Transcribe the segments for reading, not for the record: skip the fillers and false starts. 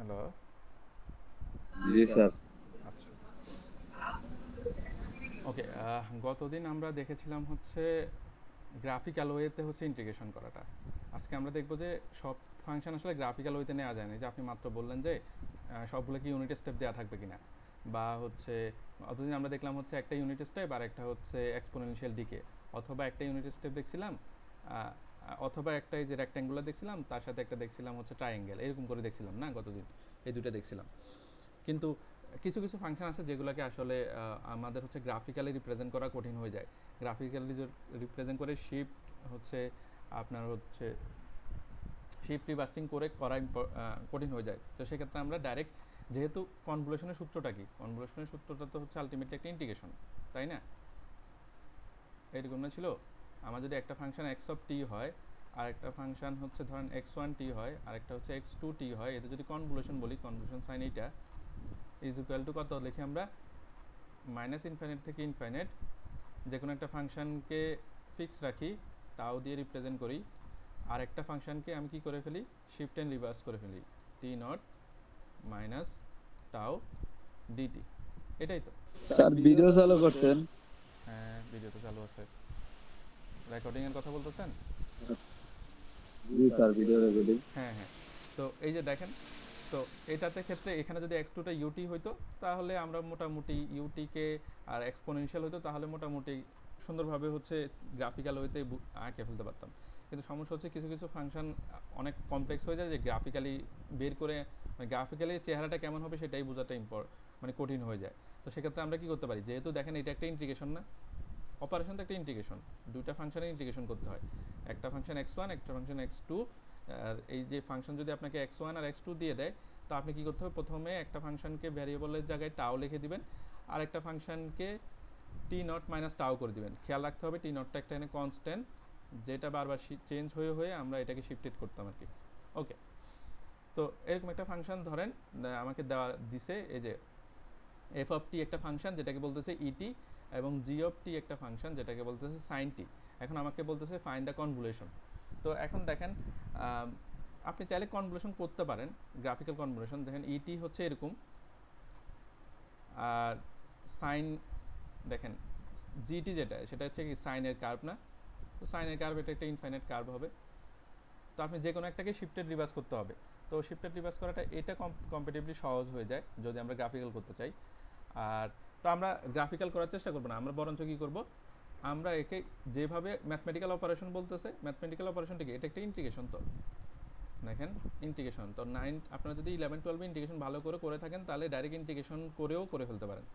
Hello. জি sir. আচ্ছা, ওকে। গতদিন আমরা দেখেছিলাম হচ্ছে গ্রাফিক্যাল ওয়েতে হচ্ছে ইন্টিগ্রেশন করাটা। আজকে আমরা দেখব যে সব ফাংশন আসলে গ্রাফিক্যাল ওয়েতে নেওয়া যায় না। যে আপনি মাত্র বললেন যে সবগুলো কি ইউনিট স্টেপ দেওয়া থাকবে কিনা, বা হচ্ছে অতদিন আমরা দেখলাম হচ্ছে একটা ইউনিট স্টেপ আর একটা হচ্ছে এক্সপোনেনশিয়াল ডিকে, অথবা একটা ইউনিট স্টেপ দেখছিলাম, অথবা একটা এই যে রেক্ট্যাঙ্গুলার দেখছিলাম, তার সাথে একটা দেখছিলাম হচ্ছে ট্রায়াঙ্গেল, এরকম করে দেখছিলাম না গতদিন। এই দুটো দেখছিলাম। কিন্তু কিছু কিছু ফাংশন আছে যেগুলোকে আসলে আমাদের হচ্ছে গ্রাফিক্যালি রিপ্রেজেন্ট করা কঠিন হয়ে যায়। গ্রাফিক্যালি রিপ্রেজেন্ট করে শিফট হচ্ছে আপনার হচ্ছে শিফট রিভার্সিং করে করা কঠিন হয়ে যায়। তো সেক্ষেত্রে আমরা ডাইরেক্ট, যেহেতু কনভলিউশনের সূত্রটা কি, কনভলিউশনের সূত্রটা তো হচ্ছে আলটিমেটলি একটা ইন্টিগ্রেশন, তাই না? এইরকম না ছিল? আমার যদি একটা ফাংশন এক্স অফ টি হয়, আর একটা ফাংশন হচ্ছে ধরেন এক্স ওয়ান টি হয়, আর একটা হচ্ছে এক্স টু টি হয়, এতে যদি কনভলিউশন বলি, কনভলিউশন সাইন এইটা ইজ ইকুয়াল টু কত লিখি আমরা, মাইনাস ইনফাইনাইট থেকে ইনফাইনাইট যে কোনো একটা ফাংশনকে ফিক্স রাখি, টাও দিয়ে রিপ্রেজেন্ট করি, আর একটা ফাংশনকে আমি কি করে ফেলি, শিফট অ্যান্ড রিভার্স করে ফেলি, টি নট মাইনাস টাও ডিটি। এটাই তো। স্যার ভিডিও চালু করছেন? হ্যাঁ, ভিডিও তো চালু আছে। রেকর্ডিংয়ের কথা বলতেছেন? জি স্যার, ভিডিও রেকর্ডিং। হ্যাঁ হ্যাঁ। তো এই যে দেখেন, তো এটাতে ক্ষেত্রে এখানে যদি এক্স টুটা ইউটি হইতো, তাহলে আমরা মোটামুটি ইউটিকে, আর এক্সপোনেনশিয়াল হইতো তাহলে মোটামুটি সুন্দরভাবে হচ্ছে গ্রাফিক্যাল ওয়েতে আঁকে ফেলতে পারতাম। কিন্তু সমস্যা হচ্ছে কিছু কিছু ফাংশন অনেক কমপ্লেক্স হয়ে যায়, যে গ্রাফিক্যালি বের করে, মানে গ্রাফিক্যালি চেহারাটা কেমন হবে সেটাই বোঝাটা মানে কঠিন হয়ে যায়। তো সেক্ষেত্রে আমরা কি করতে পারি, যেহেতু দেখেন এটা একটা ইন্টিগ্রেশন না, অপারেশন তো একটা ইন্টিগ্রেশন, দুইটা ফাংশনের ইন্টিগ্রেশন করতে হয়, একটা ফাংশন এক্স ওয়ান, একটা ফাংশন এক্স টু। আর এই যে ফাংশন যদি আপনাকে এক্স ওয়ান আর এক্স টু দিয়ে দেয়, তো আপনি কী করতে হবে, প্রথমে একটা ফাংশনকে ভ্যারিয়েবলের জায়গায় টাও লিখে দিবেন, আর একটা ফাংশনকে টি নট মাইনাস টাও করে দিবেন। খেয়াল রাখতে হবে টি নটটা একটা এনে কনস্ট্যান্ট, যেটা বারবার চেঞ্জ হয়ে হয়ে আমরা এটাকে শিফটেড করতাম আর কি। ওকে। তো এরকম একটা ফাংশন ধরেন আমাকে দেওয়া দিছে, এই যে এফ অফ টি একটা ফাংশন যেটাকে বলতেছে ইটি, এবং জি অফ টি একটা ফাংশন যেটাকে বলতেছে সাইন টি। এখন আমাকে বলতেছে ফাইন্ড দ্য কনভলিউশন। তো এখন দেখেন, আপনি চাইলে কনভলিউশন করতে পারেন, গ্রাফিক্যাল কনভলিউশন। দেখেন ইটি হচ্ছে এরকম, আর সাইন দেখেন জিটি যেটা, সেটা হচ্ছে কি সাইনের কার্ভ না? তো সাইনের কার্ভ এটা একটা ইনফাইনাইট কার্ভ হবে। তো আপনি যে কোনো একটাকে শিফটেড রিভার্স করতে হবে। তো শিফটেড রিভার্স করাটা এটা কম্পারেটিভলি সহজ হয়ে যায় যদি আমরা গ্রাফিক্যাল করতে চাই। আর তো আমরা গ্রাফিক্যাল করার চেষ্টা করবো না, আমরা বরঞ্চ কী করবো, আমরা একে যেভাবে ম্যাথমেটিক্যাল অপারেশন বলতেছে, ম্যাথমেটিক্যাল অপারেশনটিকে এটা একটা ইন্টিগ্রেশন। তো দেখেন ইন্টিগ্রেশন তো আপনারা যদি 11-12 ইন্টিগ্রেশন ভালো করে করে থাকেন, তাহলে ডাইরেক্ট ইন্টিগ্রেশন করেও করে ফেলতে পারেন।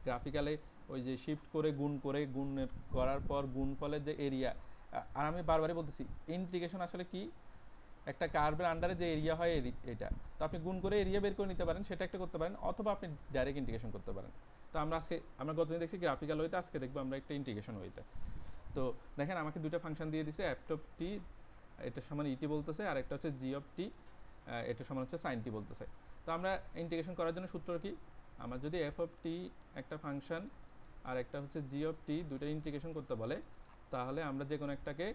গ্রাফিক্যালে ওই যে শিফট করে গুণের করার পর গুণফলের যে এরিয়া, আর আমি বারবারই বলতেছি ইন্টিগ্রেশন আসলে কি, একটা কার্ভের আন্ডারে যে এরিয়া হয় এটা, তো আপনি গুণ করে এরিয়া বের করে নিতে পারেন, সেটা একটা করতে পারেন, অথবা আপনি ডাইরেক্ট ইন্টিগ্রেশন করতে পারেন। তো আমরা গতদিন দেখছি গ্রাফিক্যাল ওয়েতে, আজকে দেখবো আমরা একটা ইন্টিগ্রেশন ওয়েতে। তো দেখেন আমাকে দুটো ফাংশন দিয়ে দিছে, এফ অফ টি এটা সমান ইটি বলতেছে, আর একটা হচ্ছে জি অফ টি এটা সমান হচ্ছে সাইন টি বলতেছে। তো আমরা ইন্টিগ্রেশন করার জন্য সূত্র কি, আমার যদি এফ অফ টি একটা ফাংশন আর একটা হচ্ছে জি অফ টি দুটো ইন্টিগ্রেশন করতে বলে, তাহলে আমরা যে কোনো একটাকে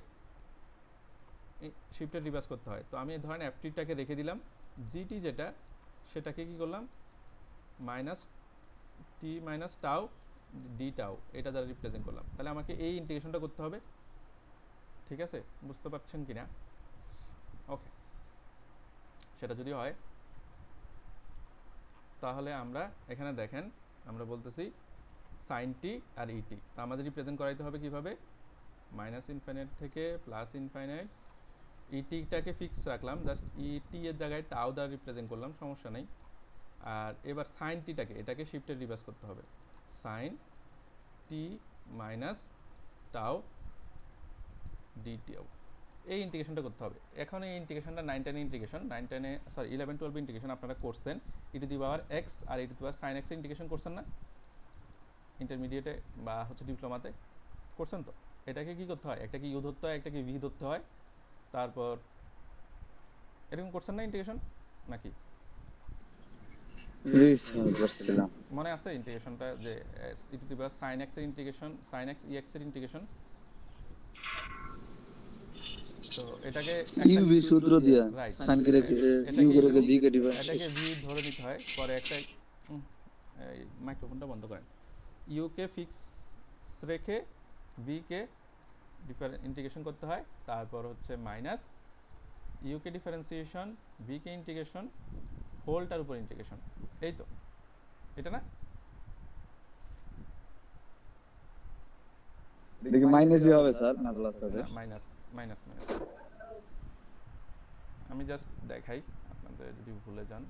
শিফটেড রিভার্স করতে হয়। তো আমি ধরেন এফটিটাকে রেখে দিলাম, জিটি যেটা সেটাকে কি করলাম, মাইনাস টি মাইনাস টাও ডি টাও এটা দ্বারা রিপ্রেজেন্ট করলাম। তাহলে আমাকে এই ইন্টিগ্রেশনটা করতে হবে। ঠিক আছে, বুঝতে পারছেন কি না? ওকে। সেটা যদি হয়, তাহলে আমরা এখানে দেখেন আমরা বলতেছি সাইন টি আর ইটি, তা আমাদের রিপ্রেজেন্ট করাইতে হবে কিভাবে, মাইনাস ইনফাইনাইট থেকে প্লাস ইনফাইনাইট, ইটিটাকে ফিক্স রাখলাম, জাস্ট ইটি এর জায়গায় টাও দ্বারা রিপ্রেজেন্ট করলাম, সমস্যা নেই। আর এবার সাইন টিটাকে এটাকে শিফটেড রিভার্স করতে হবে, সাইন টি মাইনাস টাও ডিটিও, এই ইন্টিগ্রেশনটা করতে হবে। এখন এই ইন্টিগ্রেশনটা 9-10 ইন্টিগ্রেশন, 9-10 সরি 11-12 ইন্টিগ্রেশন আপনারা করছেন, e to the power x আর e to the power sine x integration করছেন না ইন্টারমিডিয়েটে বা হচ্ছে ডিপ্লোমাতে, করছেন তো? এটাকে কি করতে হয়, একটা কি ইউ ধরতে হয়, একটা কি ভি ধরতে হয়, তারপর এরকম করছেন না ইন্টিগ্রেশন নাকি? জি স্যার, করছিলাম। মনে আছে ইন্টিগ্রেশনটা, যে e to the power sine x এর integration, sine x e x এর ইন্টিগ্রেশন? তো এটাকে একটা ইউভি সূত্র দিয়া রাইট, সাইন করে ইউ এটাকে করে ইউ, বি কে ডিফারেন্স। এটাকে ভি ধরে নিতে হয়, পরে একটা এই মাইক্রোফোনটা বন্ধ করেন, ইউকে ফিক্স রেখে ভিকে ইন্টিগ্রেশন করতে হয়, তারপর হচ্ছে মাইনাস ইউকে ডিফারেন্সিয়েশন, ভিকে ইন্টিগ্রেশন, হোলটার উপর ইন্টিগ্রেশন, এই তো, এটা না? দেখি মাইনাসই হবে স্যার না প্লাস হবে? না, মাইনাস, মাইনাস মাইনাস। আমি জাস্ট দেখাই, আপনাদের যদি ভুলে যান।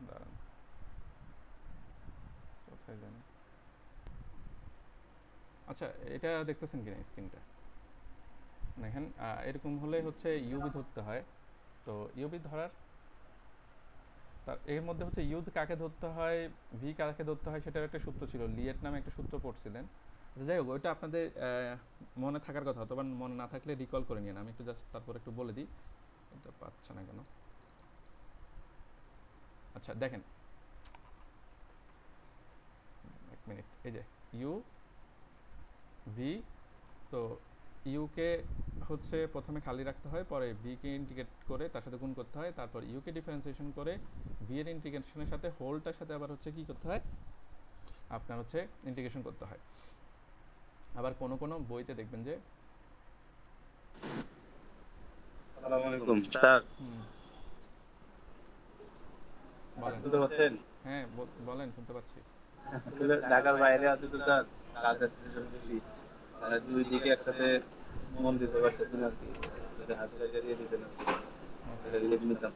দাঁড়ান, কোথায় জানি, আচ্ছা এটা দেখতেছেন কিনা স্ক্রিনটা? দেখেন এরকম হলে হচ্ছে ইউবি ধরতে হয়। তো ইউবি ধরার, তার এর মধ্যে হচ্ছে ইউ কাকে ধরতে হয়, ভি কাকে ধরতে হয়, সেটার একটা সূত্র ছিল, লিয়েট নামে একটা সূত্র পড়ছিলেন। যাই হোক, ওইটা আপনাদের মনে থাকার কথা, অথবা মনে না থাকলে রিকল করে নিন। আমি একটু জাস্ট তারপর একটু বলে দিই, এটা পাচ্ছে না কেন। আচ্ছা দেখেন, এক মিনিট, এই যে ইউ ভি, তো ইউকে হচ্ছে প্রথমে খালি রাখতে হয়, পরে ভিকে ইন্টিগ্রেট করে তার সাথে গুণ করতে হয়, তারপর ইউকে ডিফারেন্সিয়েশন করে ভি এর ইন্টিগ্রেশনের সাথে হোলটার সাথে আবার হচ্ছে কি করতে হয়, আপনার হচ্ছে ইন্টিগ্রেশন করতে হয়। আবার কোনো কোনো বইতে দেখবেন যে, আসসালামু আলাইকুম স্যার, বলেন। শুনতে পাচ্ছেন? হ্যাঁ বলেন, শুনতে পাচ্ছি। আসলে ঢাকার বাইরে আছে তো স্যার, কাজের প্রেশার বেশি, মানে দুই দিকে একসাথে মন দিতে পারতেছি না আর কি। যদি হাজিরা দিয়ে দিতেন আর কি, এটা রিলিজ নিতাম।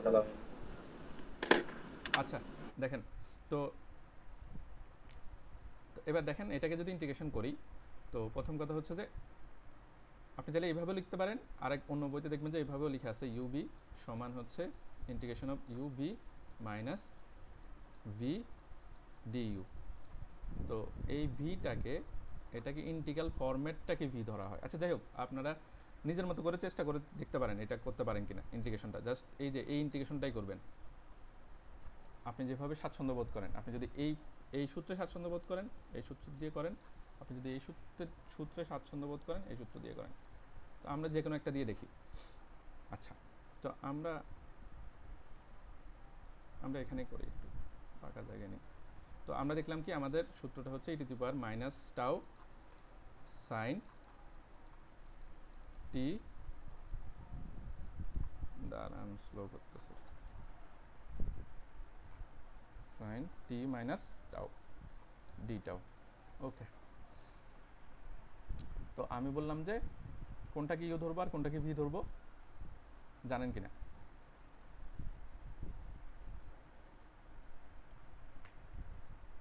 সালাম। আচ্ছা দেখেন, তো তো এবার দেখেন এটাকে যদি ইন্টিগ্রেশন করি, তো প্রথম কথা হচ্ছে যে আপনি চাইলে এইভাবেও লিখতে পারেন, আরেক অন্য বইতে দেখবেন যে এইভাবেও লেখা আছে, ইউবি সমান হচ্ছে integration of UV minus V DU. তো এই ভিটাকে, এটাকে ইন্টিগ্রাল ফরম্যাটটাকে ভি ধরা হয়। আচ্ছা যাই হোক, আপনারা নিজের মতো করে চেষ্টা করে দেখতে পারেন এটা করতে পারেন কিনা ইন্টিগ্রেশনটা। জাস্ট এই যে এই ইন্টিগ্রেশনটাই করবেন আপনি যেভাবে স্বাচ্ছন্দ্য বোধ করেন। আপনি যদি এই সূত্রে স্বাচ্ছন্দ্য বোধ করেন, এই সূত্র দিয়ে করেন। আপনি যদি এই সূত্রে স্বাচ্ছন্দ্য বোধ করেন, এই সূত্র দিয়ে করেন। তো আমরা যে কোনো একটা দিয়ে দেখি। আচ্ছা, তো আমরা এখানে করি, একটু ফাঁকা জায়গা নিই। তো আমরা দেখলাম কি, আমাদের সূত্রটা হচ্ছে e to the power minus tau sine t, দাঁড়ান স্লো করতেছে, sine t minus tau d tau. Okay, তো আমি বললাম যে কোনটাকে ইউ ধরবো আর কোনটাকে ভি ধরবো, জানেন কিনা?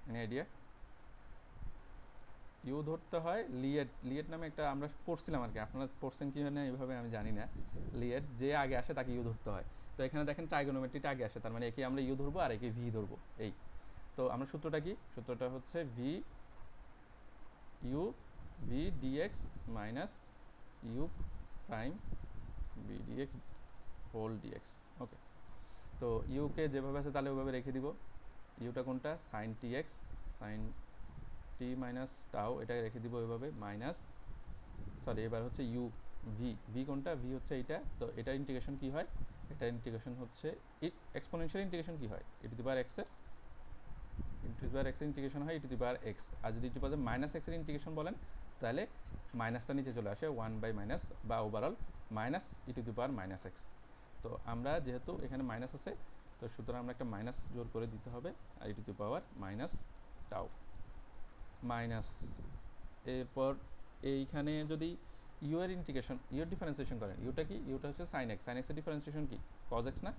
Any idea? ইউ ধরতে হয় লিয়েট নামে একটা, আমরা পড়ছিলাম আর কি, আপনারা পড়ছেন কি হয় না এইভাবে আমি জানি না। লিয়েট যে আগে আসে তাকে ইউ ধরতে হয়। তো এখানে দেখেন ট্রাইগোনোমেট্রিটা আগে আসে, তার মানে একে আমরা ইউ ধরবো আর একে ভি ধরবো। এই তো আমরা সূত্রটা কি, সূত্রটা হচ্ছে v u v dx minus u prime v dx whole dx. Okay, তো ইউকে যেভাবে আছে তাহলে ওইভাবে রেখে দিব। ইউটা কোনটা, sign T X, sine t minus টাও, এটাকে রেখে দিব এভাবে, মাইনাস, সরি এবার হচ্ছে ইউ ভি কোনটা, ভি হচ্ছে এইটা। তো এটার ইন্টিগ্রেশন কি হয়, এটার ইন্টিগ্রেশন হচ্ছে এক্সপোনেনশিয়াল ইন্টিগ্রেশন কি হয়, e to the power x এর ইন্টিগ্রেশন হয় e to the power x. আর যদি ই টু পাওয়ার মাইনাস এক্স এর ইন্টিগ্রেশন বলেন, তাহলে মাইনাসটা নিচে চলে আসে, 1 বাই মাইনাস বা overall minus e to the power minus x. তো আমরা যেহেতু এখানে মাইনাস আছে, তো সুতরাং আমরা একটা মাইনাস জোর করে দিতে হবে, আর e to the power minus tau minus, এরপর এইখানে যদি ইউ এর ইন্টিগ্রেশন, ইউ এর ডিফারেন্সিয়েশন করেন, ইউটা কি, ইউটা হচ্ছে সাইন এক্স, সাইন এক্সের ডিফারেন্সিয়েশন কি, কজ এক্স না,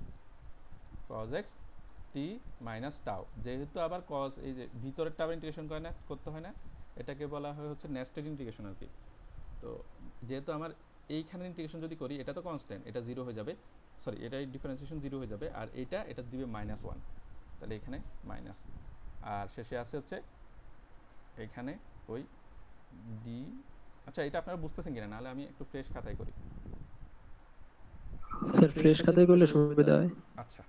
cos x t minus tau. যেহেতু আবার কজ, এই যে ভিতরেরটা আবার ইন্টিগ্রেশন করে না, করতে হয় না, এটাকে বলা হয় হচ্ছে নেস্টেড ইন্টিগ্রেশন আর কি। তো যেহেতু আমার এইখানে ইন্টিগ্রেশন যদি করি, এটা তো কনস্ট্যান্ট, এটা জিরো হয়ে যাবে, সরি এটাই ডিফারেন্সিয়েশন জিরো হয়ে যাবে, আর এটা দিবে -1, তাহলে এখানে মাইনাস, আর শেষে আছে হচ্ছে এখানে ওই ডি। আচ্ছা এটা আপনারা বুঝতেছেন কিনা, নাহলে আমি একটু ফ্রেশ খাতায় করি। স্যার ফ্রেশ খাতায় করলে সুবিধা হয়। আচ্ছা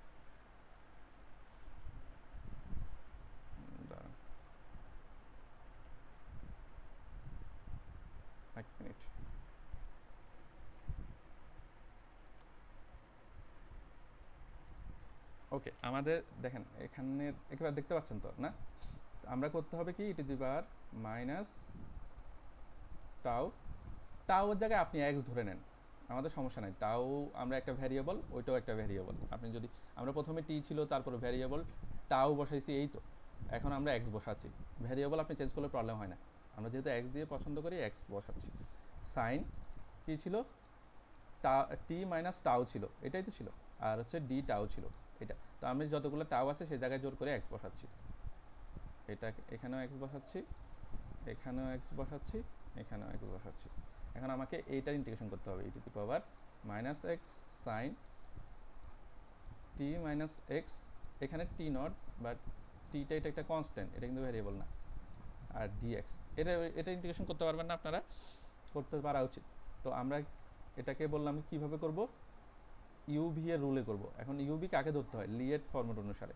দাঁড়ান এক মিনিট। ওকে, আমাদের দেখেন এখানে একেবারে দেখতে পাচ্ছেন তো না? আমরা করতে হবে কি, ইটি দিবার মাইনাস টাউ, টাউয়ের জায়গায় আপনি এক্স ধরে নেন, আমাদের সমস্যা নাই। টাউ আমরা একটা ভ্যারিয়েবল, ওইটাও একটা ভ্যারিয়েবল। আপনি যদি, আমরা প্রথমে টি ছিল তারপরে ভ্যারিয়েবল, টাউ বসাইছি এই তো, এখন আমরা এক্স বসাচ্ছি। ভ্যারিয়েবল আপনি চেঞ্জ করলে প্রবলেম হয় না, আমরা যেহেতু এক্স দিয়ে পছন্দ করি এক্স বসাচ্ছি। সাইন কী ছিল, টি মাইনাস টাউ ছিল, এটাই তো ছিল, আর হচ্ছে ডি টাউ ছিল এটা। তো আমি যতগুলো টাউ আছে সেই জায়গায় জোর করে এক্স বসাচ্ছি, এটা এখানেও এক্স বসাচ্ছি, এখানেও এক্স বসাচ্ছি, এখানেও এক্স বসাচ্ছি। এখন আমাকে এইটার ইন্টিগ্রেশন করতে হবে, e to the power minus x sine t minus x, এখানে টি নট, বাট টিটা এটা একটা কনস্ট্যান্ট, এটা কিন্তু ভ্যারিয়েবল না, আর ডিএক্স। এটা ইন্টিগ্রেশন করতে পারবেন না আপনারা, করতে পারা উচিত। তো আমরা এটাকে বললাম কিভাবে করব, ইউভি এর রুলে করব। এখন ইউভি কাকে ধরতে হয়, লিয়েট ফরম্যাট অনুসারে,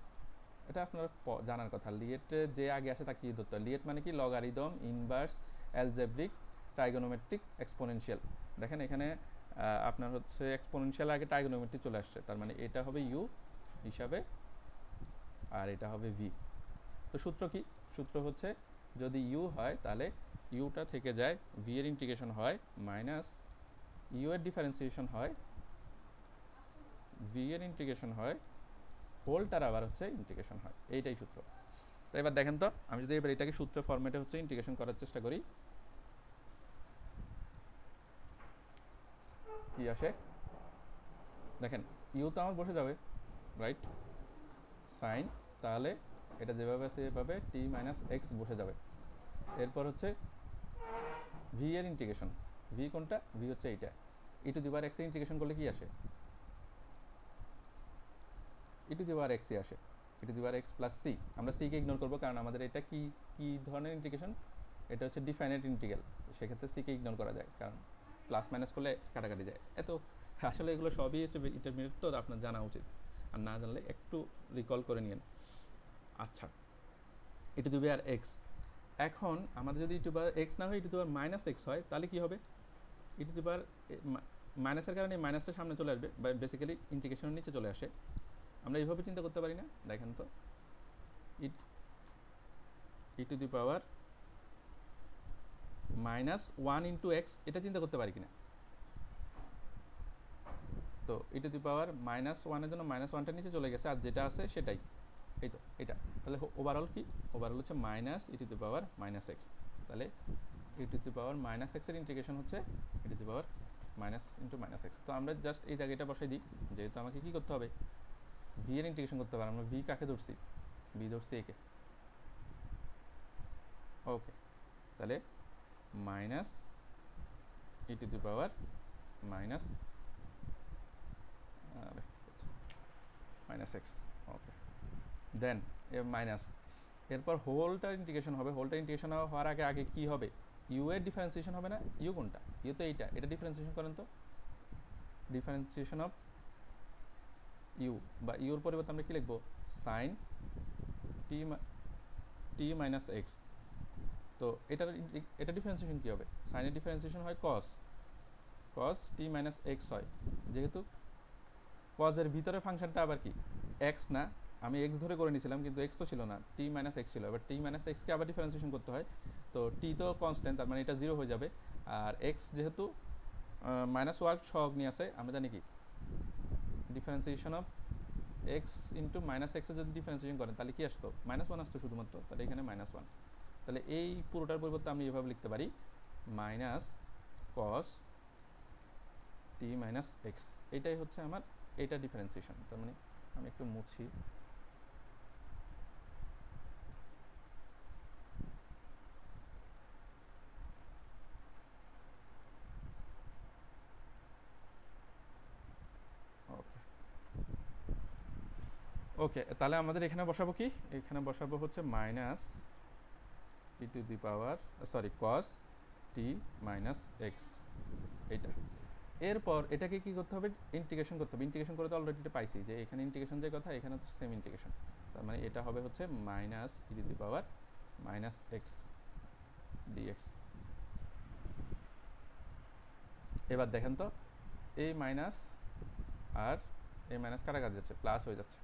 এটা আপনার জানার কথা। লিয়েটে যে আগে আসে তাকে ধরতে হয়। লিয়েট মানে কি, logarithm, inverse, algebraic, trigonometric, exponential. দেখেন এখানে আপনার হচ্ছে এক্সপোনেনশিয়াল আগে ট্রাইগোনোমেট্রি চলে আসছে, তার মানে এটা হবে ইউ হিসাবে আর এটা হবে ভি। তো সূত্র কি, সূত্র হচ্ছে যদি ইউ হয় তাহলে ইউটা থেকে যায়, ভি এর ইন্টিগ্রেশন হয় মাইনাস ইউ এর ডিফারেন্সিয়েশন হয়, ভি এর ইন্টিগ্রেশন হয়, হোলটার আবার হচ্ছে ইন্টিগ্রেশন হয়, এইটাই সূত্র। তো এবার দেখেন তো, আমি যদি এবার এটাকে সূত্র ফরম্যাটে হচ্ছে ইন্টিগ্রেশন করার চেষ্টা করি, কি আসে দেখেন, ইউ তো আমার বসে যাবে রাইট, সাইন, তাহলে এটা যেভাবে আছে এভাবে টি মাইনাস এক্স বসে যাবে। এরপর হচ্ছে ভি এর ইন্টিগ্রেশন, ভি কোনটা, ভি হচ্ছে এইটা, e to the power x এর ইন্টিগ্রেশন করলে কি আসে, ই টু দি পাওয়ার এক্সই আসে, e to the power x plus c. আমরা সিকে ইগনোর করবো কারণ আমাদের এটা কি কি ধরনের ইন্টিগ্রেশন, এটা হচ্ছে ডিফাইনাইট ইন্টিগ্রাল, সেক্ষেত্রে সিকে ইগনোর করা যায় কারণ প্লাস মাইনাস করলে কাটাকাটি যায়। এত আসলে এগুলো সবই হচ্ছে ইন্টারমিডিয়েট, তো আপনার জানা উচিত, আর না জানলে একটু রিকল করে নিন। আচ্ছা, ই টু দি পাওয়ার এক্স, এখন আমাদের যদি ই টু দি পাওয়ার এক্স না হয় e to the power minus x হয়, তাহলে কী হবে, ই টু দি পাওয়ার মাইনাসের কারণে মাইনাসটা সামনে চলে আসবে, বা বেসিক্যালি ইন্টিগ্রেশনের নিচে চলে আসে। আমরা এইভাবে চিন্তা করতে পারি না, দেখেন তো, e to the power minus one into x, এটা চিন্তা করতে পারি কিনা। তো e to the power minus ওয়ানের জন্য মাইনাস ওয়ানটা নিচে চলে গেছে, আর যেটা আছে সেটাই, এই তো এটা। তাহলে ওভারঅল কি, ওভারঅল হচ্ছে minus e to the power minus x. তাহলে e to the power minus এক্সের ইন্টিগ্রেশন হচ্ছে e to the power minus into minus x. তো আমরা জাস্ট এই জায়গাটা বসাই দিই, যেহেতু আমাকে কী করতে হবে, ভি এর ইন্টিগ্রেশন করতে হবে। আমরা ভি কাকে ধরছি, ভি ধরছি একে, ওকে। তাহলে minus e to the power minus minus x, okay. Then minus, এরপর হোলটার ইন্টিগ্রেশন হবে। হোলটার ইন্টিগ্রেশন হওয়ার আগে আগে কী হবে, ইউ এর ডিফারেন্সিয়েশন হবে না, ইউ কোনটা, ইউ তো এইটা, এটা ডিফারেন্সিয়েশন করেন তো, ডিফারেন্সিয়েশন অফ ইউ, বা ইউর পরিবর্তে আমরা কী লিখবো, সাইন টি মাইনাস এক্স। তো এটা ডিফারেন্সিয়েশন কী হবে, সাইনের ডিফারেন্সিয়েশন হয় কস টি মাইনাস এক্স হয়, যেহেতু কজের ভিতরে ফাংশনটা আবার কি এক্স না, আমি এক্স ধরে করে নিয়েছিলাম কিন্তু এক্স তো ছিল না, টি মাইনাস এক্স ছিল। এবার টি মাইনাস এক্সকে আবার ডিফারেন্সিয়েশন করতে হয়, তো টি তো কনস্ট্যান্ট, তার মানে এটা জিরো হয়ে যাবে। আর এক্স যেহেতু মাইনাস ওয়ার্ক সহগ নিয়ে আসে, আমরা জানি কি differentiation of x into minus এক্সের যদি ডিফারেন্সিয়েশন করেন তাহলে কি আসতো, মাইনাস ওয়ান আসতো শুধুমাত্র, তাহলে এখানে মাইনাস ওয়ান। তাহলে এই পুরোটার পরিবর্তে আমি এভাবে লিখতে পারি মাইনাস কস টি মাইনাস এক্স, এটাই হচ্ছে আমার এইটা ডিফারেন্সিয়েশন। তার মানে আমি একটু মুছি, ওকে। তাহলে আমাদের এখানে বসাবো কি, এখানে বসাবো হচ্ছে minus T two the power cos T minus x, এইটা। এরপর এটাকে কি করতে হবে, ইন্টিগ্রেশন করতে হবে। ইন্টিগ্রেশন করে তো অলরেডি এটা পাইছি যে এখানে ইন্টিগ্রেশন যে কথা, এখানে তো সেম ইন্টিগ্রেশন, তার মানে এটা হবে হচ্ছে minus e to the power minus x dx. এবার দেখেন তো এই মাইনাস আর এই মাইনাস কাটাকাটি যাচ্ছে, প্লাস হয়ে যাচ্ছে।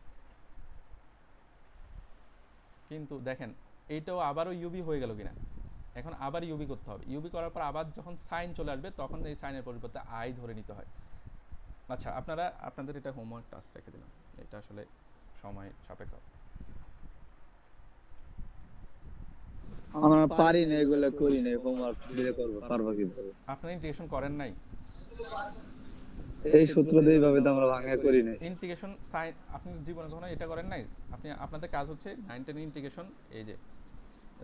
কিন্তু দেখেন এইটাও আবারও ইউবি হয়ে গেল কিনা। এখন আবার ইউবি করতে হবে, ইউবি করার পর আবার যখন সাইন চলে আসবে তখন এই সাইনের পরিবর্তে আই ধরে নিতে হয়। আচ্ছা আপনাদের এটা হোমওয়ার্ক টাস্ক রেখে দিলাম, এটা আসলে সময় সাপেক্ষ। আমরা পারি না, এগুলো করি না, হোমওয়ার্ক দিলে করবো, পারবো কিভাবে? আপনারা ইন্টিগ্রেশন করেন নাই? এই সূত্র দিয়ে এইভাবে তো আমরা ভাঙা করি না। ইন্টিগ্রেশন সাইন আপনি জীবনে কখনো এটা করেন নাই? আপনাদের কাজ হচ্ছে 9 10 ইন্টিগ্রেশন, এই যে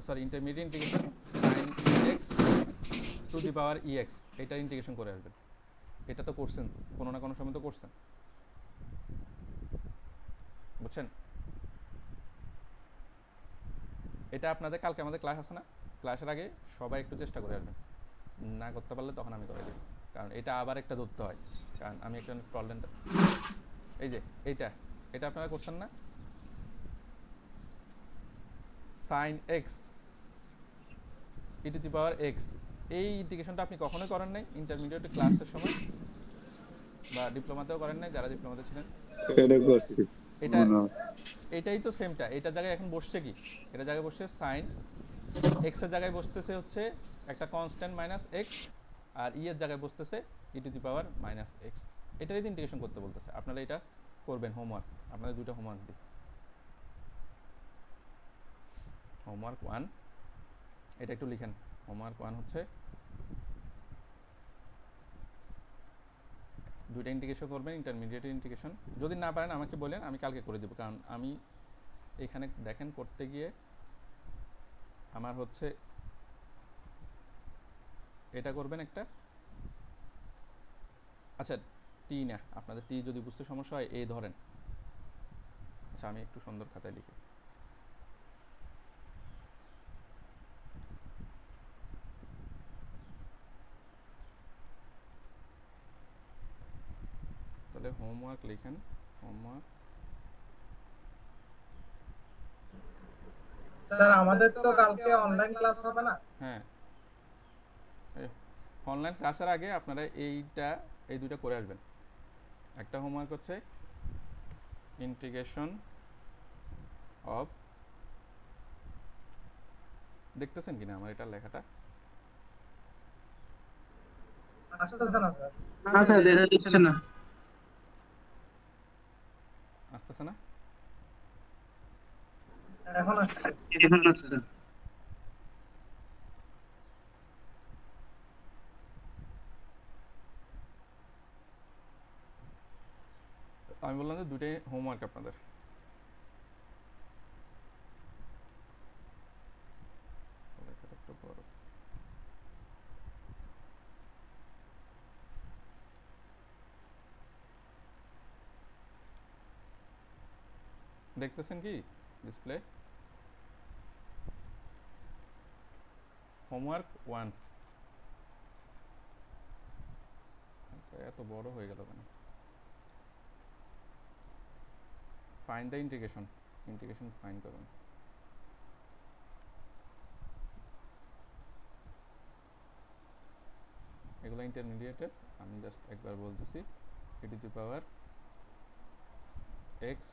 sorry intermediate integration sine x two the power EX, এটা ইন্টিগ্রেশন করে আসবেন। এটা তো করছেন কোনো না কোনো সময়, তো করছেন, বুঝছেন? এটা আপনাদের কালকে আমাদের ক্লাস আছে না, ক্লাসের আগে সবাই একটু চেষ্টা করে আসবেন, না করতে পারলে তখন আমি করে দেব, কারণ এটা আবার একটা ধরতে হয়, কারণ আমি একটা প্রবলেমটা এই যে এটা আপনারা করছেন না, sine x e to the power x, এই ইন্টিগ্রেশনটা আপনি কখনোই করেন নাই ইন্টারমিডিয়েট ক্লাসের সময়, বা ডিপ্লোমাতেও করেন নাই যারা ডিপ্লোমাতে ছিলেন। এটা করছি এটা এটাই তো সেমটা, এটার জায়গায় এখন বসছে কি, এটা জায়গায় বসছে সাইন এক্স এর জায়গায় বসতেছে হচ্ছে একটা কনস্ট্যান্ট মাইনাস এক্স, আর ই এর জায়গায় বসতেছে e to the power minus x. এটারই তো ইন্টিগ্রেশন করতে বলতেছে, আপনারা এটা করবেন হোমওয়ার্ক, আপনাদের দুইটা হোমওয়ার্ক দিই। হোমওয়ার্ক 1 এটা একটু লিখেন, হোমওয়ার্ক 1 হচ্ছে দুইটা ইন্টিগ্রেশন করবেন, ইন্টারমিডিয়েট ইন্টিগ্রেশন। যদি না পারেন আমাকে বলেন, আমি কালকে করে দেবো, কারণ আমি এখানে দেখেন করতে গিয়ে আমার হচ্ছে এটা করবেন একটা, আচ্ছা টি না, আপনাদের টি যদি বুঝতে সমস্যা হয় এই ধরেন, আচ্ছা আমি একটু সুন্দর খাতায় লিখি, তাহলে হোমওয়ার্ক লিখেন, হোমওয়ার্ক স্যার আমাদের তো কালকে অনলাইন ক্লাস হবে না? হ্যাঁ, অনলাইন ক্লাসের আগে আপনারা এই দুইটা করে আসবেন। একটা হোমওয়ার্ক হচ্ছে ইন্টিগ্রেশন অফ, দেখতেছেন কিনা আমার এটা লেখাটা? আসতেছে না স্যার। না স্যার দেখা দিচ্ছে না। আসতেছে না? এখন আসছে। এখন আসছে স্যার। আমি বললাম যে দুইটাই হোমওয়ার্ক আপনাদের। লেখাটা একটু বড়। দেখতেছেন কি ডিসপ্লে? হোমওয়ার্ক 1 এত বড় হয়ে গেল কেন? ফাইন্ড দ্য ইন্টিগ্রেশন ফাইন্ড করুন। এগুলো ইন্টারমিডিয়েটের, আমি জাস্ট একবার বলতেছি ই টু দি পাওয়ার এক্স,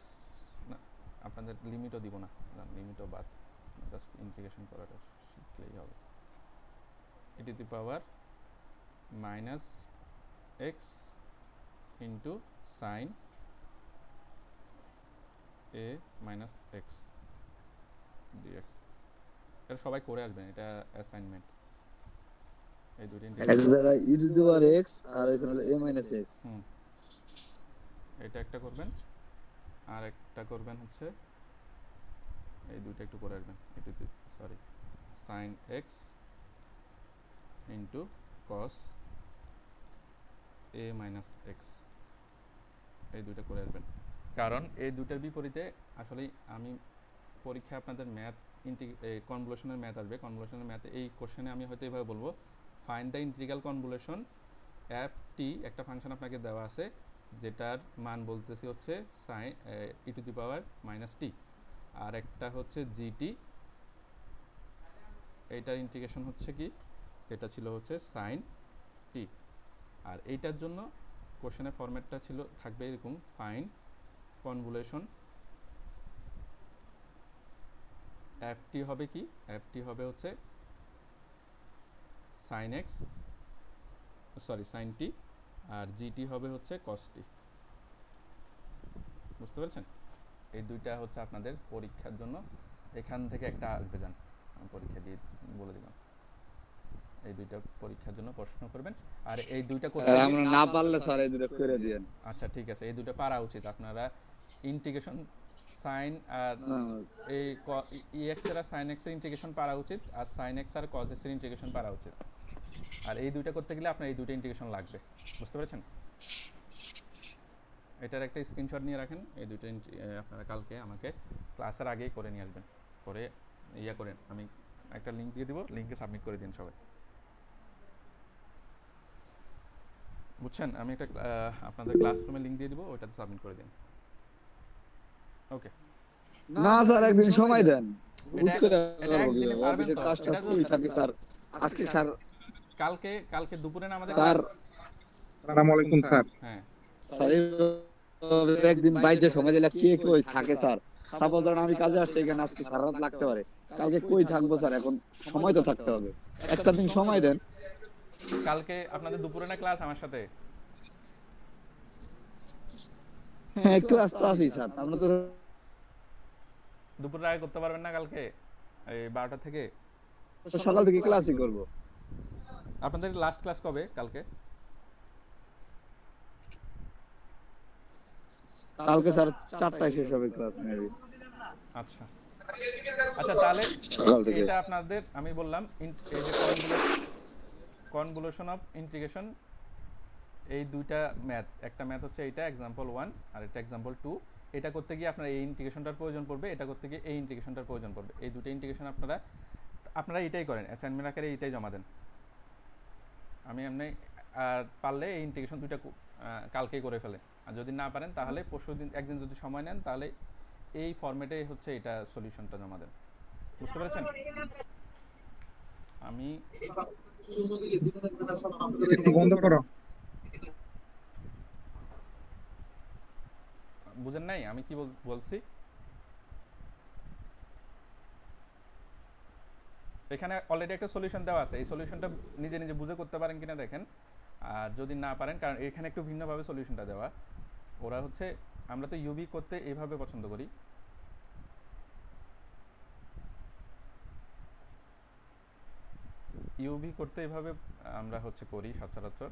না আপনাদের লিমিটও দিব না, লিমিটও বাদ, জাস্ট ইন্টিগ্রেশন করাটা শিখলেই হবে। E to the power minus x into sine a minus x dx. এটা সবাই করে আসবেন, এটা অ্যাসাইনমেন্ট। এই দুটো এক জায়গায় ই টু দি পাওয়ার এক্স আর এখানে হলো a মাইনাস এক্স। এটা একটা করবেন, আর একটা করবেন হচ্ছে এই দুইটা একটু করে আসবেন, একটু sorry sine x into cos a minus x, এই দুইটা করে আসবেন। কারণ এই দুইটার বিপরীতে আসলে আমি পরীক্ষা আপনাদের ম্যাথ কনভলিউশনের ম্যাথ আসবে, কনভলিউশনের ম্যাথে এই কোশ্চেনে আমি হয়তো এইভাবে বলবো, find the integral convolution f t, একটা ফাংশন আপনাকে দেওয়া আছে যেটার মান বলতেছি হচ্ছে sine e to the power minus t, আর একটা হচ্ছে জিটি, এইটার ইন্টিগ্রেশন হচ্ছে কি, এটা ছিল হচ্ছে সাইন টি, আর এইটার জন্য কোশ্চেনের ফরম্যাটটা থাকবে এরকম, ফাইন্ড কনভলিউশন এফটি হবে কি, এফটি হবে হচ্ছে সাইন এক্স সাইন টি, আর জিটি হবে হচ্ছে কস টি। বুঝতে পেরেছেন? এই দুইটা হচ্ছে আপনাদের পরীক্ষার জন্য, এখান থেকে একটা আসবে, যান আমি পরীক্ষা দিয়ে বলে দিলাম, এই দুইটা পরীক্ষার জন্য প্রশ্ন করবেন। আর এই দুইটা করতে স্যার আমরা না পারলে স্যার এই দুটো করে দিয়েন। আচ্ছা ঠিক আছে, এই দুটো পারা উচিত আপনারা। ইন্টিগ্রেশন সাইন আর এই এক্স এর সাইন এক্স এর ইন্টিগ্রেশন পারা উচিত, আর সাইন এক্স আর কস এক্স এর ইন্টিগ্রেশন পারা উচিত। আর এই দুইটা করতে গেলে আপনার এই দুইটা ইন্টিগ্রেশন লাগবে। বুঝতে পেরেছেন? এটার একটা স্ক্রিনশট নিয়ে রাখেন, এই দুইটা আপনারা কালকে আমাকে ক্লাসের আগেই করে নিয়ে আসবেন, করে ইয়া করেন, আমি একটা লিঙ্ক দিয়ে দিব, লিঙ্কে সাবমিট করে দিন সবাই। বুঝছেন? আমি একটা আপনাদের ক্লাসরুমে লিঙ্ক দিয়ে দিব, ওইটাতে সাবমিট করে দিন। ওকে না স্যার একদিন সময় দেন, এটা- করে এটা করবো একদিনে কিভাবে? পারবেন অফিসে তো? কাজ টাজ এটা তো- করি থাকি স্যার। আজকে স্যার কালকে দুপুরে না আমাদের স্যার আসসালামু আলাইকুম স্যার। হ্যাঁ স্যার এইভাবে একদিন বাইরে সময় দিলে কে কই থাকে স্যার? সাপোজ ধরেন আমি কাজে আসছি এখানে, আজকে সারা রাত লাগতে পারে, কালকে কই থাকবো স্যার? এখন সময় তো থাকতে হবে, একটা দিন সময় দেন। কালকে আপনাদের দুপুরে না ক্লাস আমার সাথে? হ্যাঁ একটু আসতে আসি স্যার, আমরা তো দুপুরের আগে করতে পারবেন না কালকে এই 12টা থেকে? সকাল থেকে ক্লাসই করবো। আপনাদের লাস্ট ক্লাস কবে কালকে? কালকে স্যার 4টায় শেষ হবে ক্লাস মেবি। আচ্ছা আচ্ছা, তাহলে সকাল থেকে। এটা আপনাদের আমি বললাম এই যে কনভলিউশন অফ ইন্টিগ্রেশন, এই দুইটা ম্যাথ, একটা ম্যাথ হচ্ছে এইটা এক্সাম্পল 1 আর এটা এক্সাম্পল 2। এটা করতে গিয়ে আপনার এই ইন্টিগ্রেশনটার প্রয়োজন পড়বে, এটা করতে গিয়ে এই ইন্টিগ্রেশনটার প্রয়োজন পড়বে। এই দুটো ইন্টিগ্রেশন আপনারা এটাই করেন, অ্যাসাইনমেন্ট আকারে এইটাই জমা দেন। আমি এমনি আর পারলে এই ইন্টিগ্রেশন দুইটা কালকেই করে ফেলে, আর যদি না পারেন তাহলে পরশুদিন একদিন যদি সময় নেন তাহলে এই ফরম্যাটে হচ্ছে এটা সলিউশনটা জমা দেন। বুঝতে পেরেছেন? আমি বন্ধ করো। বুঝেন নাই আমি কি বলছি? এখানে অলরেডি একটা সলিউশন দেওয়া আছে, এই সলিউশনটা নিজে নিজে বুঝে করতে পারেন কিনা দেখেন। আর যদি না পারেন, কারণ এখানে একটু ভিন্নভাবে সলিউশনটা দেওয়া, ওরা হচ্ছে আমরা তো ইউবি করতে এইভাবে পছন্দ করি, ইউবি করতে এইভাবে আমরা হচ্ছে করি সচরাচর।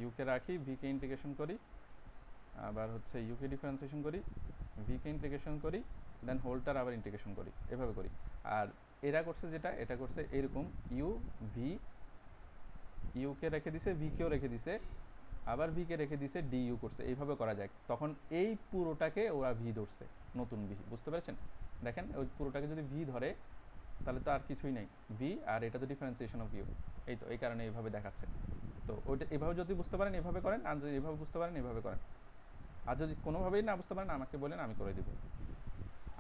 ইউকে রাখি, ভিকে ইন্টিগ্রেশন করি, আবার হচ্ছে ইউকে ডিফারেন্সিয়েশন করি, ভিকে ইন্টিগ্রেশন করি, দেন হোলটার আবার ইন্টিগ্রেশন করি, এভাবে করি। আর এরা করছে যেটা, এটা করছে এরকম ইউ ভি, ইউকে রেখে দিছে, ভিকেও রেখে দিছে, আবার ভিকে রেখে দিছে, ডি ইউ করছে, এইভাবে করা যায়। তখন এই পুরোটাকে ওরা ভি ধরছে, নতুন ভি। বুঝতে পেরেছেন? দেখেন ওই পুরোটাকে যদি ভি ধরে তাহলে তো আর কিছুই নেই, ভি, আর এটা তো ডিফারেন্সিয়েশন অফ ইউ। এই তো এই কারণে এইভাবে দেখাচ্ছে। তো ওইটা এভাবে যদি বুঝতে পারেন এভাবে করেন, আর যদি এভাবে বুঝতে পারেন এভাবে করেন। আর যদি কোনোভাবেই না বুঝতে পারেন আমাকে বলেন, আমি করে দিব।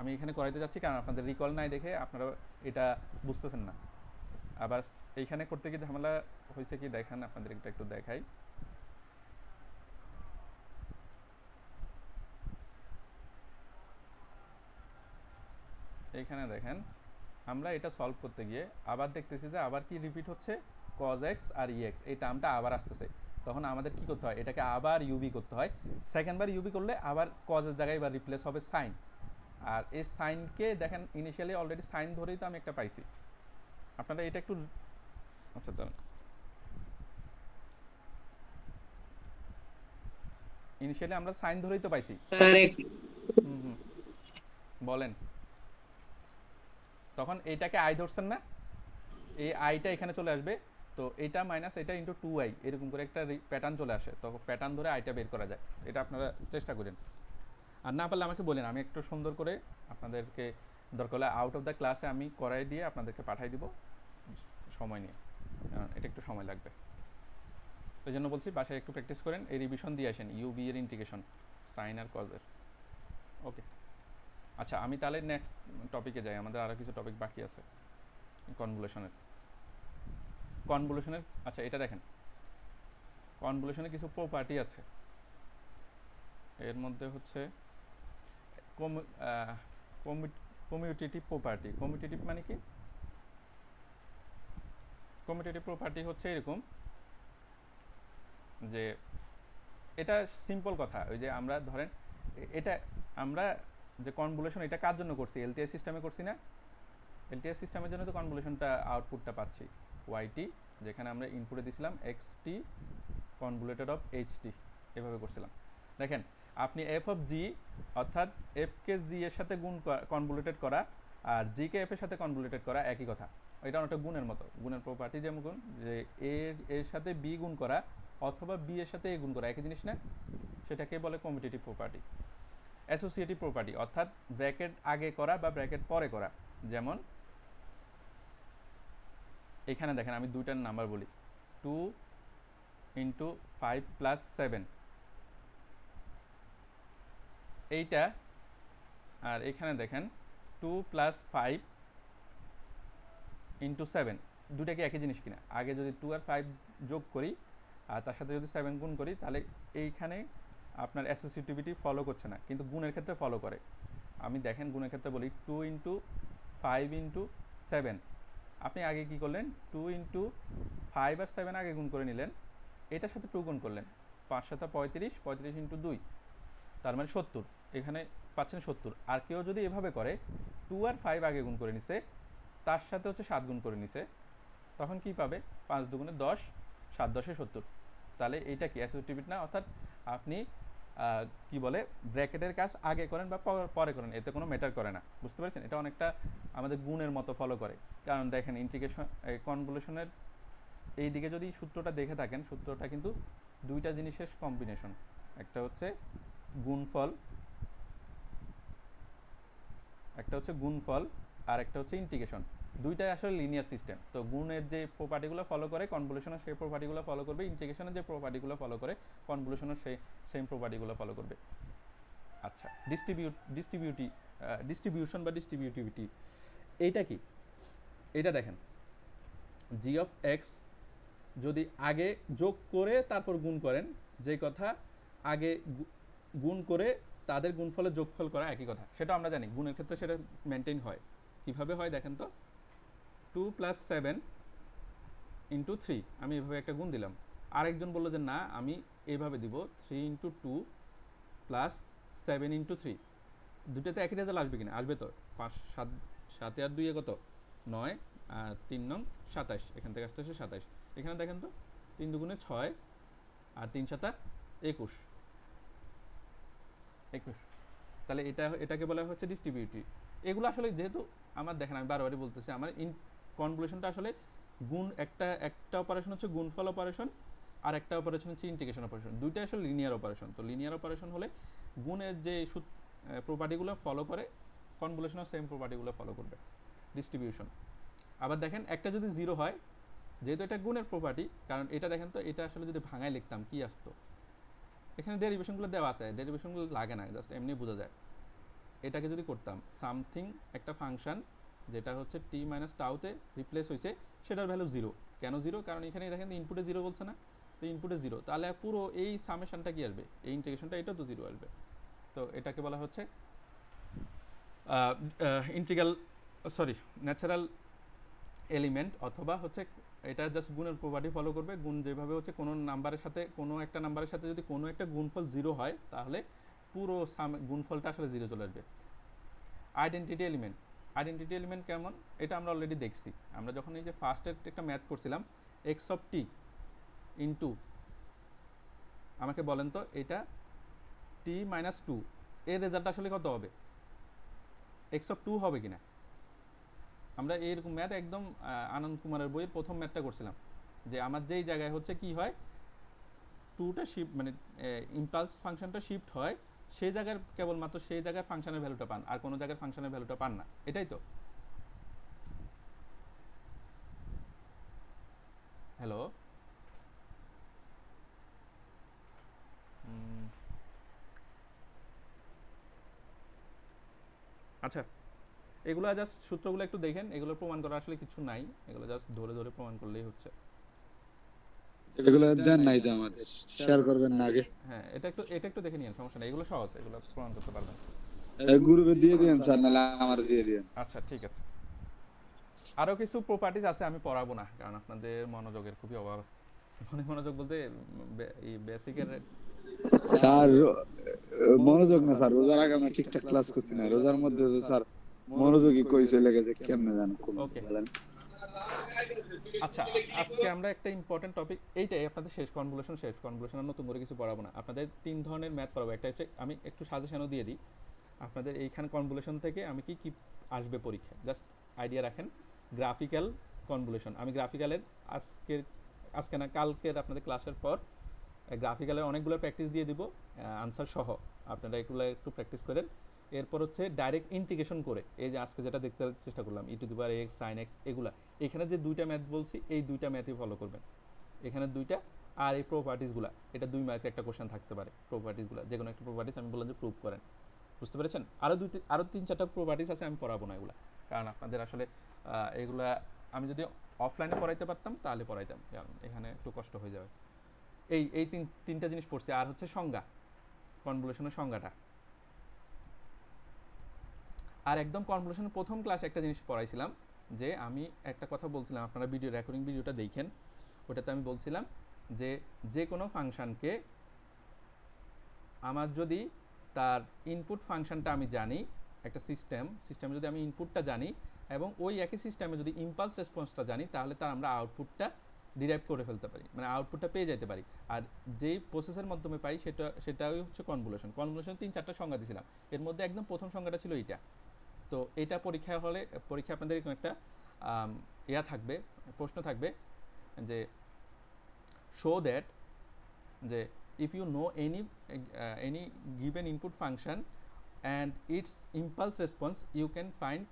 আমি এখানে করাইতে যাচ্ছি কারণ আপনাদের রিকল নাই দেখে আপনারা এটা বুঝতেছেন না। আবার এইখানে করতে গিয়ে ঝামেলা হয়েছে কি দেখেন, আপনাদের একটু দেখাই। এইখানে দেখেন আমরা এটা সলভ করতে গিয়ে আবার দেখতেছি যে আবার কি রিপিট হচ্ছে, cos x আর ex, এই টার্মটা আবার আসতেছে। তখন আমাদের কি করতে হয়, এটাকে আবার ইউবি করতে হয়। সেকেন্ডবার ইউবি করলে আবার cos এর জায়গায় এবার রিপ্লেস হবে সাইন। আর এই সাইনকে দেখেন ইনিশিয়ালি অলরেডি সাইন ধরেই তো আমি একটা পাইছি। আপনারা এটা একটু আচ্ছা দাঁড়ান, ইনিশিয়ালি আমরা সাইন ধরেই তো পাইছি। বলেন, তখন এইটাকে আই ধরছেন না, এই আইটা এখানে চলে আসবে, তো এটা মাইনাস এটা ইন্টু 2i, এরকম করে একটা প্যাটার্ন চলে আসে। তখন প্যাটার্ন ধরে আইটা বের করা যায়। এটা আপনারা চেষ্টা করেন, আর না পারলে আমাকে বলেন, আমি একটু সুন্দর করে আপনাদেরকে দরকার হলে আউট অফ দ্য ক্লাসে আমি করাই দিয়ে আপনাদেরকে পাঠাই দিব সময় নিয়ে, এটা একটু সময় লাগবে। এই জন্য বলছি বাসায় একটু প্র্যাকটিস করেন, এই রিভিশন দিয়ে আসেন ইউবি এর ইন্টিগ্রেশন, সাইন আর কজের। ওকে আচ্ছা, আমি তাহলে নেক্সট টপিকে যাই, আমাদের আরও কিছু টপিক বাকি আছে কনভলিউশনের। আচ্ছা এটা দেখেন, কনভলিউশনে কিছু প্রপার্টি আছে, এর মধ্যে হচ্ছে কমিউটেটিভ প্রপার্টি। কমিউটেটিভ মানে কি? কমিউটেটিভ প্রপার্টি হচ্ছে এরকম যে এটা সিম্পল কথা, ওই যে আমরা ধরেন এটা আমরা যে কনভলিউশন এটা কার জন্য করছি? এলটিআই সিস্টেমে করছি না? এলটিআই সিস্টেমের জন্য তো কনভলিউশনটা আউটপুটটা পাচ্ছি ওয়াইটি, যেখানে আমরা ইনপুটে দিছিলাম এক্সটি কনভলিউটেড অফ এইচটি, এভাবে করছিলাম। দেখেন আপনি এফ অফ জি অর্থাৎ এফকে জি এর সাথে গুণ কনভলিউটেড করা আর জিকে এফ এর সাথে কনভলিউটেড করা একই কথা। এটা অনেকটা গুণের মতো, গুণের প্রপার্টি যেমন গুণ, যে এর সাথে বি গুণ করা অথবা বি এর সাথে এ গুণ করা একই জিনিস না, সেটাকে বলে কমিউটেটিভ প্রপার্টি। অ্যাসোসিয়েটিভ প্রপার্টি অর্থাৎ ব্র্যাকেট আগে করা বা ব্র্যাকেট পরে করা, যেমন এখানে দেখেন আমি দুইটার নাম্বার বলি, 2 × 5 + 7 এইটা, আর এখানে দেখেন 2 + 5 × 7, দুটা কি একই জিনিস কিনা? আগে যদি 2 আর 5 যোগ করি আর তার সাথে যদি 7 গুণ করি, তাহলে এইখানে আপনার অ্যাসোসিয়েটিভিটি ফলো করছে না, কিন্তু গুণের ক্ষেত্রে ফলো করে। আমি দেখেন গুণের ক্ষেত্রে বলি 2 × 5 × 7, আপনি আগে কি করলেন? 2 × 5 আর 7 আগে গুণ করে নিলেন, এটার সাথে 2 গুণ করলেন, 5 × 7 = 35, 35 × 2 তার মানে 70, এখানে পাচ্ছেন 70। আর কেউ যদি এভাবে করে 2 আর 5 আগে গুণ করে নিছে, তার সাথে হচ্ছে 7 গুণ করে নিছে, তখন কি পাবে? 5 × 2 = 10, 7 × 10 = 70। তাহলে এইটা কি অ্যাসোসিয়েটিভ না? অর্থাৎ আপনি কি বলে ব্র্যাকেটের কাজ আগে করেন বা পরে করেন, এতে কোনো ম্যাটার করে না। বুঝতে পারছেন? এটা অনেকটা আমাদের গুণের মতো ফলো করে। কারণ দেখেন ইন্টিগ্রেশন কনভলিউশনের এই দিকে যদি সূত্রটা দেখে থাকেন, সূত্রটা কিন্তু দুইটা জিনিসের কম্বিনেশন, একটা হচ্ছে গুণফল, আর একটা হচ্ছে ইন্টিগ্রেশন। দুইটাই আসলে লিনিয়ার সিস্টেম। তো গুণের যে প্রপার্টিগুলো ফলো করে কনভলিউশনের সেই প্রপার্টিগুলো ফলো করবে, ইন্টিগ্রেশনের যে প্রপার্টিগুলো ফলো করে কনভলিউশনের সেই সেম প্রপার্টিগুলো ফলো করবে। আচ্ছা, ডিস্ট্রিবিউশন বা ডিস্ট্রিবিউটিভিটি এইটা কি? এটা দেখেন জি অফ এক্স যদি আগে যোগ করে তারপর গুণ করেন, যে কথা আগে গুণ করে তাদের গুণফলের যোগফল করা একই কথা, সেটা আমরা জানি। গুণের ক্ষেত্রে সেটা মেনটেন হয়। কিভাবে হয় দেখেন তো, 2 + 7 × 3, আমি এভাবে একটা গুণ দিলাম। আরেকজন বললো যে না, আমি এইভাবে দিব 3 × 2 + 7 × 3, দুটোতে একই রেজাল্ট আসবে কিনা? আসবে তো। 5 7 7 আর 2 কত? 9, আর 3 নং 27, এখান থেকে আসতে আসে 27। এখানে দেখেন তো 3 × 2 = 6 আর 3 × 7 = 21। তাহলে এটাকে বলা হচ্ছে ডিস্ট্রিবিউটিভ। এগুলো আসলে যেহেতু আমার দেখেন আমি বারবারই বলতেছি, আমার কনভলিউশনটা আসলে গুণ একটা অপারেশন হচ্ছে গুণফল অপারেশন, আর একটা অপারেশন হচ্ছে ইন্টিগ্রেশন অপারেশন। দুইটা আসলে লিনিয়ার অপারেশন। তো লিনিয়ার অপারেশন হলে গুণের যে প্রপার্টিগুলো ফলো করে কনভলিউশনও সেম প্রপার্টিগুলো ফলো করবে। ডিস্ট্রিবিউশন আবার দেখেন একটা যদি 0 হয়, যেহেতু এটা গুণের প্রপার্টি, কারণ এটা দেখেন তো, এটা আসলে যদি ভাঙায় লিখতাম কি আসতো? এখানে ডেরিভেশনগুলো দেওয়া আছে, ডেরিভেশনগুলো লাগে না, জাস্ট এমনি বোঝা যায়। এটাকে যদি করতাম সামথিং একটা ফাংশন যেটা হচ্ছে টি মাইনাস টাউতে রিপ্লেস হয়েছে, সেটার ভ্যালু 0। কেন 0? কারণ এখানে দেখেন ইনপুটে 0 বলছে না, তো ইনপুটে 0, তাহলে পুরো এই সামেশনটা কি আসবে? এই ইন্টিগ্রেশনটা এটা তো 0 আসবে। তো এটাকে বলা হচ্ছে ন্যাচারাল এলিমেন্ট, অথবা হচ্ছে এটা জাস্ট গুণের প্রপার্টি ফলো করবে। গুণ যেভাবে হচ্ছে কোনো নাম্বারের সাথে কোনো একটা নাম্বারের সাথে যদি কোনো একটা গুণফল 0 হয়, তাহলে পুরো গুণফলটা আসলে 0 চলে আসবে। আইডেন্টিটি এলিমেন্ট কেমন? এটা আমরা অলরেডি দেখছি। আমরা যখন এই যে ফার্স্টের একটা ম্যাথ করছিলাম, এক্স অফ টি ইন্টু, আমাকে বলেন তো এটা টি - 2 এর রেজাল্ট আসলে কত হবে? এক্স অফ 2 হবে কিনা? আমরা এরকম ম্যাথ একদম আনন্দ কুমারের বইয়ের প্রথম ম্যাথটা করছিলাম, যে আমার যেই জায়গায় হচ্ছে কি হয়, 2টা শিফট মানে ইম্পালস ফাংশনটা শিফট হয়, সেই জায়গার কেবলমাত্র সেই জায়গার ফাংশনের ভ্যালুটা পান, আর কোনো জায়গার ফাংশনের ভ্যালুটা পান না। এটাই তো। হ্যালো, আচ্ছা, এগুলো জাস্ট সূত্রগুলো একটু দেখেন, এগুলো প্রমাণ করা আসলে কিছু নাই, এগুলো জাস্ট ধরে ধরে প্রমাণ করলেই হচ্ছে। এগুলো দেন নাই তো আমাদের, শেয়ার করবেন না আগে? হ্যাঁ, এটা একটু দেখে নিন, সমস্যা নেই, এগুলো সহজ, এগুলো প্রমাণ করতে পারবেন। গ্রুপে দিয়ে দিন স্যার, নাহলে আমার দিয়ে দিন। আচ্ছা ঠিক আছে। আরও কিছু প্রপার্টিজ আছে, আমি পড়াবো না কারণ আপনাদের মনোযোগের খুবই অভাব আছে। মনোযোগ বলতে এই বেসিকের। স্যার মনোযোগ না স্যার, রোজার আগে আমরা ঠিকঠাক ক্লাস করছি না, রোজার মধ্যে তো স্যার মনোযোগই কই চলে গেছে কেমনে জানো। ওকে, আচ্ছা আজকে আমরা একটা ইম্পর্টেন্ট টপিক, এইটাই আপনাদের শেষ কনভলিউশন, আর নতুন করে কিছু পড়াবো না। আপনাদের 3 ধরনের ম্যাথ পড়াবো। একটা হচ্ছে, আমি একটু সাজেশনও দিয়ে দিই আপনাদের, এইখানে কনভলিউশন থেকে আমি কি আসবে পরীক্ষা, জাস্ট আইডিয়া রাখেন। গ্রাফিক্যাল কনভলিউশন, আমি গ্রাফিক্যালের আজকে না কালকের আপনাদের ক্লাসের পর গ্রাফিক্যালের অনেকগুলো প্র্যাকটিস দিয়ে দিব আনসার সহ, আপনারা এগুলো একটু প্র্যাকটিস করেন। এরপর হচ্ছে ডাইরেক্ট ইন্টিগ্রেশন করে, এই যে আজকে যেটা দেখতে চেষ্টা করলাম e⁻x sin x, এগুলা এখানে যে 2টা ম্যাথ বলছি এই 2টা ম্যাথই ফলো করবেন, এখানে 2টা। আর এই প্রপার্টিসগুলা, এটা 2 মার্কের একটা কোশ্চেন থাকতে পারে, প্রপার্টিসগুলা যে কোনো একটা প্রপার্টিস আমি বললাম যে প্রুভ করেন, বুঝতে পেরেছেন? আরও 3-4টা প্রপার্টিস আছে, আমি পড়াবো না এগুলা, কারণ আপনাদের আসলে এগুলা আমি যদি অফলাইনে পড়াইতে পারতাম তাহলে পড়াইতাম, কারণ এখানে একটু কষ্ট হয়ে যাবে। এই তিনটা জিনিস পড়ছি। আর হচ্ছে সংজ্ঞা, কনভলিউশনের সংজ্ঞাটা। আর একদম কনভলিউশনের প্রথম ক্লাসে একটা জিনিস পড়াইছিলাম, যে আমি একটা কথা বলছিলাম, আপনারা রেকর্ডিং ভিডিওটা দেখেন, ওটাতে আমি বলছিলাম যে কোনো ফাংশনকে আমার যদি তার ইনপুট ফাংশনটা আমি জানি, একটা সিস্টেমে যদি আমি ইনপুটটা জানি এবং ওই একই সিস্টেমে যদি ইম্পালস রেসপন্সটা জানি, তাহলে তার আমরা আউটপুটটা ডিরাইভ করে ফেলতে পারি, মানে আউটপুটটা পেয়ে যেতে পারি। আর যেই প্রসেসের মাধ্যমে পাই সেটাই হচ্ছে কনভলিউশন। 3-4টা সংজ্ঞা দিয়েছিলাম, এর মধ্যে একদম প্রথম সংজ্ঞাটা ছিল এইটা। তো এটা পরীক্ষা আপনাদের এরকম একটা থাকবে, প্রশ্ন থাকবে যে শো দ্যাট, যে if you know any given input function and its impulse response, you can find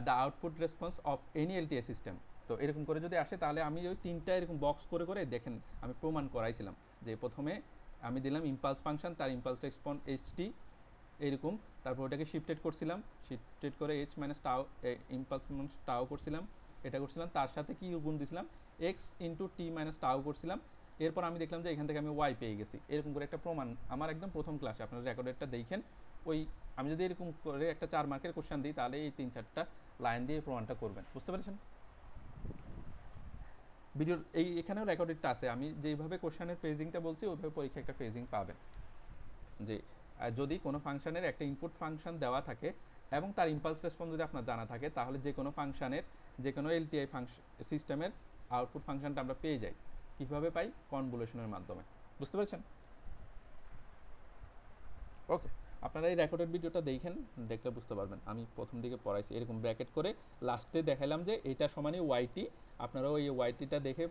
the output response of any LTI system. তো এরকম করে যদি আসে, তাহলে আমি ওই 3টা এরকম বক্স করে করে দেখেন আমি প্রমাণ করাইছিলাম, যে প্রথমে আমি দিলাম ইম্পালস ফাংশন, তার ইম্পালস রেসপন্স ht এরকম, তারপর ওটাকে শিফটেড করছিলাম, শিফটেড করে h - tau ইম্পালস টাও করছিলাম, এটা করছিলাম, তার সাথে কি গুণ দিছিলাম x * t - tau করছিলাম। এরপর আমি দেখলাম যে এখান থেকে আমি y পেয়ে গেছি, এরকম করে একটা প্রমাণ আমার একদম প্রথম ক্লাসে, আপনারা রেকর্ডেডটা দেখেন। ওই আমি যদি এরকম করে একটা 4 মার্কের কোশ্চেন দিই, তাহলে এই 3-4টা লাইন দিয়ে প্রমাণটা করবেন, বুঝতে পেরেছেন? ভিডিওর এখানেও রেকর্ডেডটা আছে, আমি যেইভাবে কোশ্চেনের ফ্রেজিংটা বলছি ওইভাবে পরীক্ষা একটা ফ্রেজিং পাবেন, যে যদি কোনো ফাংশনের একটা ইনপুট ফাংশন দেওয়া থাকে এবং তার ইম্পালস রেসপন্স যদি আপনার জানা থাকে, তাহলে যে কোনো ফাংশনের, যে কোনো LTI সিস্টেমের আউটপুট ফাংশনটা আমরা পেয়ে যাই। কীভাবে পাই? কনভলিউশনের মাধ্যমে, বুঝতে পেরেছেন? ওকে, আপনারা এই রেকর্ডেড ভিডিওটা দেখেন, দেখলে বুঝতে পারবেন। আমি প্রথম দিকে পড়াইছি এরকম ব্র্যাকেট করে, লাস্টে দেখালাম যে এটা সমানই yt, আপনারাও এই ytটা দেখে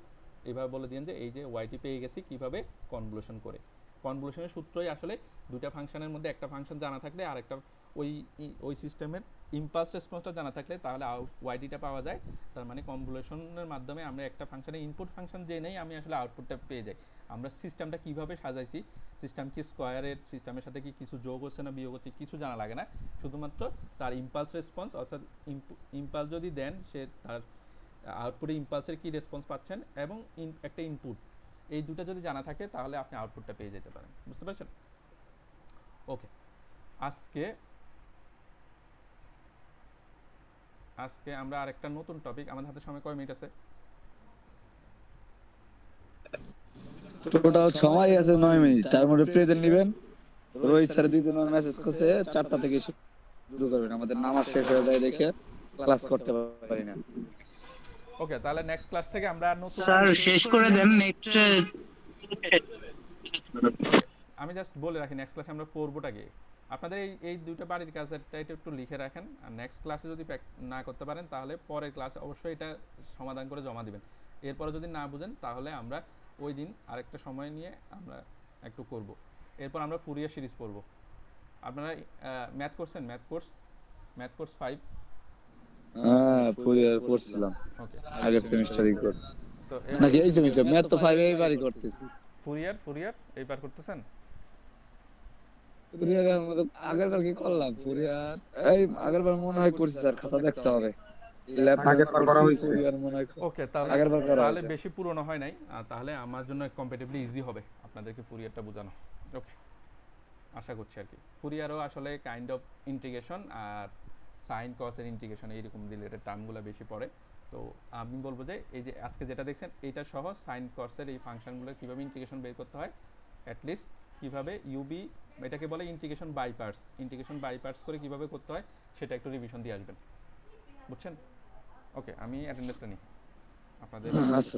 এইভাবে বলে দিন যে এই যে yt পেয়ে গেছি কীভাবে, কনভলিউশন করে। কনভলিউশনের সূত্রই আসলে 2টা ফাংশনের মধ্যে একটা ফাংশন জানা থাকলে আর একটা ওই সিস্টেমের ইম্পালস রেসপন্সটা জানা থাকলে তাহলে ytটা পাওয়া যায়। তার মানে কনভলিউশনের মাধ্যমে আমরা একটা ফাংশনের ইনপুট ফাংশন জেনেই আমি আসলে আউটপুটটা পেয়ে যাই। আমরা সিস্টেমটা কিভাবে সাজাইছি, সিস্টেম কি স্কোয়ারের, সিস্টেমের সাথে কি কিছু যোগ হচ্ছে না বিয়োগ হচ্ছে, কিছু জানা লাগে না, শুধুমাত্র তার ইম্পালস রেসপন্স, অর্থাৎ ইম্পালস যদি দেন সে তার আউটপুটে ইম্পালসের কি রেসপন্স পাচ্ছেন এবং একটা ইনপুট, এই দুটো যদি জানা থাকে তাহলে আপনি আউটপুটটা পেয়ে যেতে পারেন, বুঝতে পারছেন? ওকে, আজকে আমরা আরেকটা নতুন টপিক, আমাদের হাতে সময় কয় মিনিট আছে? টোটাল সময় আছে 9 মিনিট, তার মধ্যে প্রেজেন্ট নেবেন। রোহিত স্যার 2 দিন মেসেজ করছে 4টা থেকে শুরু করবেন, আমাদের নামাজ শেষ হয়ে যায় দেখে ক্লাস করতে পারি না। ওকে, তাহলে নেক্সট ক্লাস থেকে আমরা নতুন, স্যার শেষ করে দেন নেক্সট। আমি জাস্ট বলে রাখি নেক্সট ক্লাসে আমরা পড়বোটা কি। আপনাদের এই 2টা বাড়ির কাজটা একটু লিখে রাখেন, আর নেক্সট ক্লাসে যদি না করতে পারেন তাহলে পরের ক্লাসে অবশ্যই এটা সমাধান করে জমা দিবেন। এরপরে যদি না বুঝেন তাহলে আমরা ওই দিন আরেকটা সময় নিয়ে আমরা একটু করব। এরপর আমরা ফুরিয়ার সিরিজ পড়ব। আপনারা ম্যাথ করছেন? Math course 5? হ্যাঁ, ফুরিয়ার করছিলাম ওকে, আগের সেমিস্টারই করছি। তো নাকি এই সেমিস্টার ম্যাথ তো 5 এইবারই করতেছি। ফুরিয়ার এইবার করতেছেন? ফুরিয়ার মতো আগেরবার কি করলাম? ফুরিয়ার এই আগেরবার মনে হয় করছি স্যার, খাতা দেখতে হবে। আগের বার করা হয়েছে। ওকে আগের বার করা তাহলে হয়েছে। বেশি পুরনো হয় নাই তাহলে আমার জন্য কম্পারেটিভলি ইজি হবে আপনাদেরকে ফুরিয়ারটা বোঝানো। ওকে, আশা করছি আর কি ফুরিয়ারও আসলে কাইন্ড অফ ইন্টিগ্রেশন আর সাইন কসের ইন্টিগ্রেশন এইরকম রিলেটেড টার্মগুলো বেশি পড়ে। তো আমি বলবো যে এই যে আজকে যেটা দেখছেন এইটা সহ সাইন কসের এই ফাংশনগুলো কীভাবে ইন্টিগ্রেশন বের করতে হয়, অ্যাটলিস্ট কীভাবে ইউবি এটাকে বলে ইন্টিগ্রেশন বাই পার্টস করে কীভাবে করতে হয় সেটা একটু রিভিশন দিয়ে আসবেন, বুঝছেন? ওকে, আমি অ্যাটেন্ডেন্সটা নিই আপনাদের। আচ্ছা